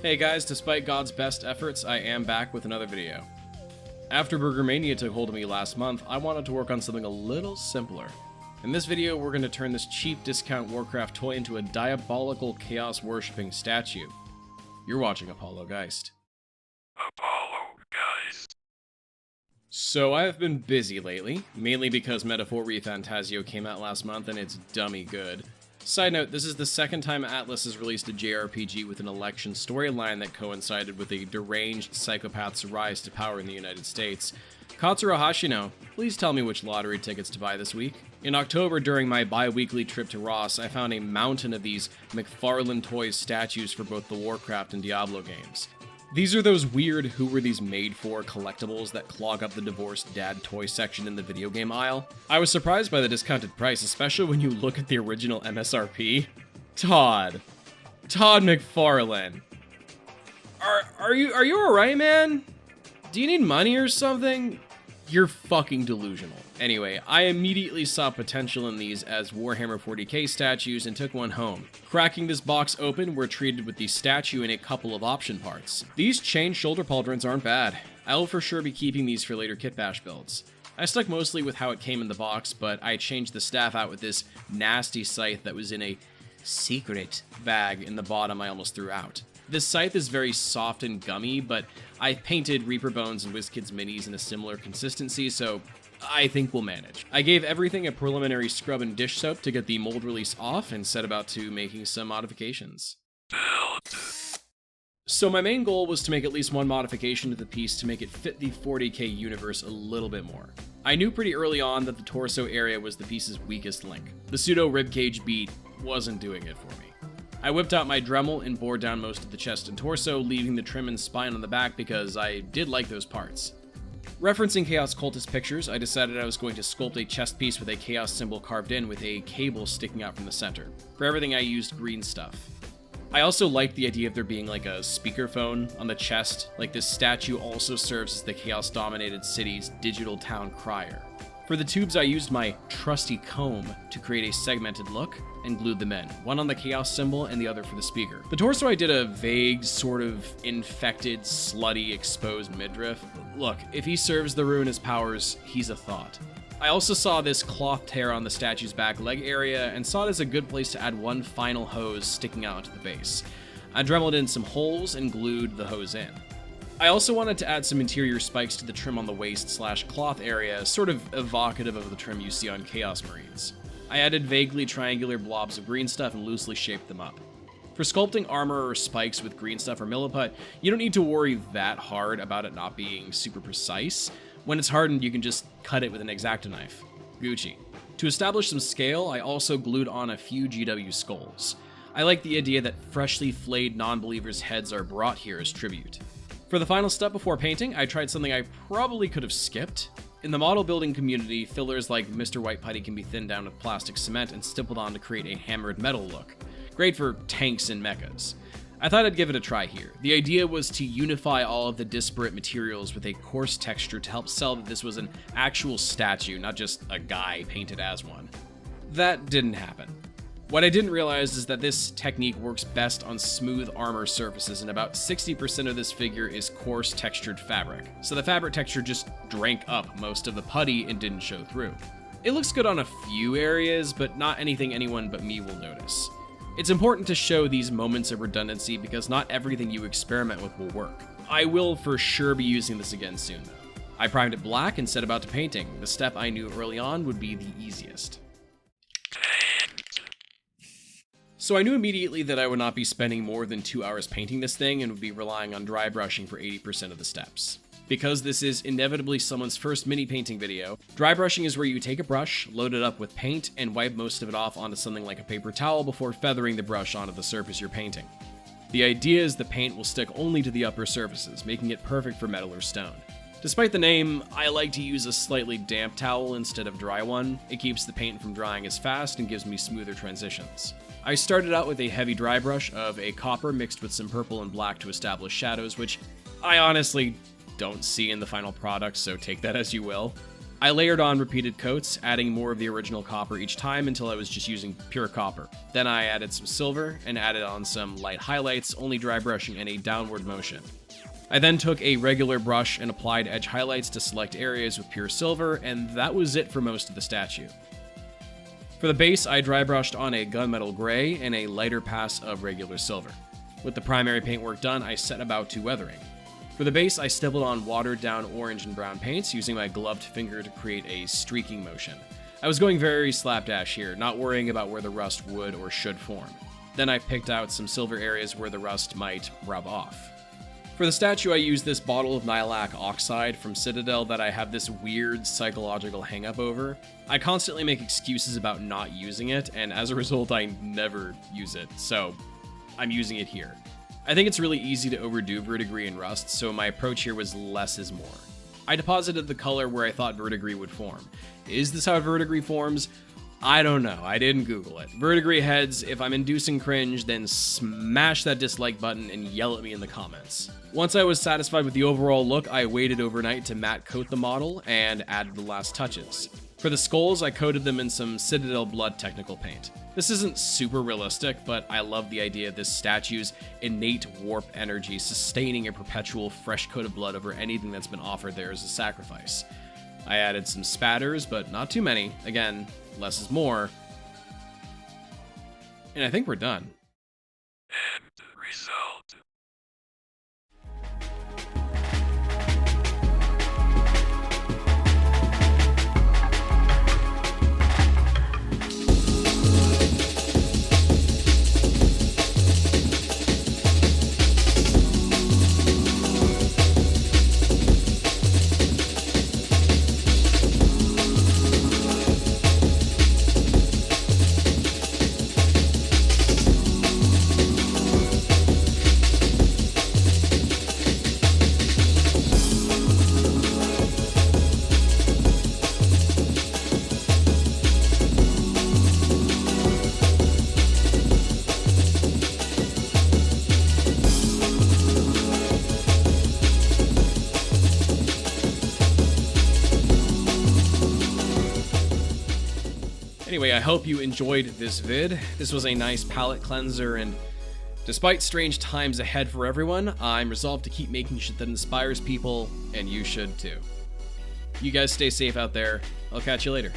Hey guys, despite God's best efforts, I am back with another video. After Burger Mania took hold of me last month, I wanted to work on something a little simpler. In this video, we're going to turn this cheap discount Warcraft toy into a diabolical chaos-worshipping statue. You're watching Apollo Geist. So I have been busy lately, mainly because Masafumi Fantasio came out last month and it's dummy good. Side note, this is the second time Atlas has released a JRPG with an election storyline that coincided with a deranged psychopath's rise to power in the United States. Katsura Hashino, please tell me which lottery tickets to buy this week. In October, during my bi-weekly trip to Ross, I found a mountain of these McFarlane Toys statues for both the Warcraft and Diablo games. These are those weird who were these made for collectibles that clog up the divorced dad toy section in the video game aisle. I was surprised by the discounted price, especially when you look at the original MSRP. Todd McFarlane. Are you alright, man? Do you need money or something? You're fucking delusional. Anyway, I immediately saw potential in these as Warhammer 40k statues and took one home. Cracking this box open, we're treated with the statue and a couple of option parts. These chain shoulder pauldrons aren't bad. I will for sure be keeping these for later Kitbash builds. I stuck mostly with how it came in the box, but I changed the staff out with this nasty scythe that was in a secret bag in the bottom I almost threw out. This scythe is very soft and gummy, but I painted Reaper Bones and WizKids Minis in a similar consistency, so I think we'll manage. I gave everything a preliminary scrub and dish soap to get the mold release off and set about to making some modifications. So my main goal was to make at least one modification to the piece to make it fit the 40k universe a little bit more. I knew pretty early on that the torso area was the piece's weakest link. The pseudo ribcage beat wasn't doing it for me. I whipped out my Dremel and bored down most of the chest and torso, leaving the trim and spine on the back because I did like those parts. Referencing Chaos Cultist pictures, I decided I was going to sculpt a chest piece with a Chaos symbol carved in with a cable sticking out from the center. For everything I used green stuff. I also liked the idea of there being like a speakerphone on the chest, like this statue also serves as the Chaos-dominated city's digital town crier. For the tubes, I used my trusty comb to create a segmented look and glued them in, one on the Chaos symbol and the other for the speaker. The torso, I did a vague, sort of infected, slutty, exposed midriff. Look, if he serves the ruinous powers, he's a thought. I also saw this cloth tear on the statue's back leg area and saw it as a good place to add one final hose sticking out to the base. I dremeled in some holes and glued the hose in. I also wanted to add some interior spikes to the trim on the waist/cloth area, sort of evocative of the trim you see on Chaos Marines. I added vaguely triangular blobs of green stuff and loosely shaped them up. For sculpting armor or spikes with green stuff or milliput, you don't need to worry that hard about it not being super precise. When it's hardened, you can just cut it with an X-Acto knife. Gucci. To establish some scale, I also glued on a few GW skulls. I like the idea that freshly flayed non-believers' heads are brought here as tribute. For the final step before painting, I tried something I probably could have skipped. In the model building community, fillers like Mr. White Putty can be thinned down with plastic cement and stippled on to create a hammered metal look. Great for tanks and mechas. I thought I'd give it a try here. The idea was to unify all of the disparate materials with a coarse texture to help sell that this was an actual statue, not just a guy painted as one. That didn't happen. What I didn't realize is that this technique works best on smooth armor surfaces, and about 60% of this figure is coarse textured fabric. So the fabric texture just drank up most of the putty and didn't show through. It looks good on a few areas, but not anything anyone but me will notice. It's important to show these moments of redundancy because not everything you experiment with will work. I will for sure be using this again soon though. I primed it black and set about to painting. The step I knew early on would be the easiest. So I knew immediately that I would not be spending more than 2 hours painting this thing and would be relying on dry brushing for 80% of the steps. Because this is inevitably someone's first mini painting video, dry brushing is where you take a brush, load it up with paint, and wipe most of it off onto something like a paper towel before feathering the brush onto the surface you're painting. The idea is the paint will stick only to the upper surfaces, making it perfect for metal or stone. Despite the name, I like to use a slightly damp towel instead of dry one. It keeps the paint from drying as fast and gives me smoother transitions. I started out with a heavy dry brush of a copper mixed with some purple and black to establish shadows, which I honestly don't see in the final product, so take that as you will. I layered on repeated coats, adding more of the original copper each time until I was just using pure copper. Then I added some silver and added on some light highlights, only dry brushing in a downward motion. I then took a regular brush and applied edge highlights to select areas with pure silver, and that was it for most of the statue. For the base, I dry brushed on a gunmetal gray and a lighter pass of regular silver. With the primary paintwork done, I set about to weathering. For the base, I stippled on watered down orange and brown paints using my gloved finger to create a streaking motion. I was going very slapdash here, not worrying about where the rust would or should form. Then I picked out some silver areas where the rust might rub off. For the statue, I used this bottle of Nihilakh Oxide from Citadel that I have this weird psychological hang-up over. I constantly make excuses about not using it, and as a result, I never use it, so I'm using it here. I think it's really easy to overdo verdigris and rust, so my approach here was less is more. I deposited the color where I thought verdigris would form. Is this how verdigris forms? I don't know, I didn't Google it. Verdigris heads, if I'm inducing cringe, then smash that dislike button and yell at me in the comments. Once I was satisfied with the overall look, I waited overnight to matte coat the model and added the last touches. For the skulls, I coated them in some Citadel Blood technical paint. This isn't super realistic, but I love the idea of this statue's innate warp energy sustaining a perpetual fresh coat of blood over anything that's been offered there as a sacrifice. I added some spatters, but not too many. Again, less is more. And I think we're done. End result. Anyway, I hope you enjoyed this vid. This was a nice palette cleanser, and despite strange times ahead for everyone, I'm resolved to keep making shit that inspires people, and you should too. You guys stay safe out there. I'll catch you later.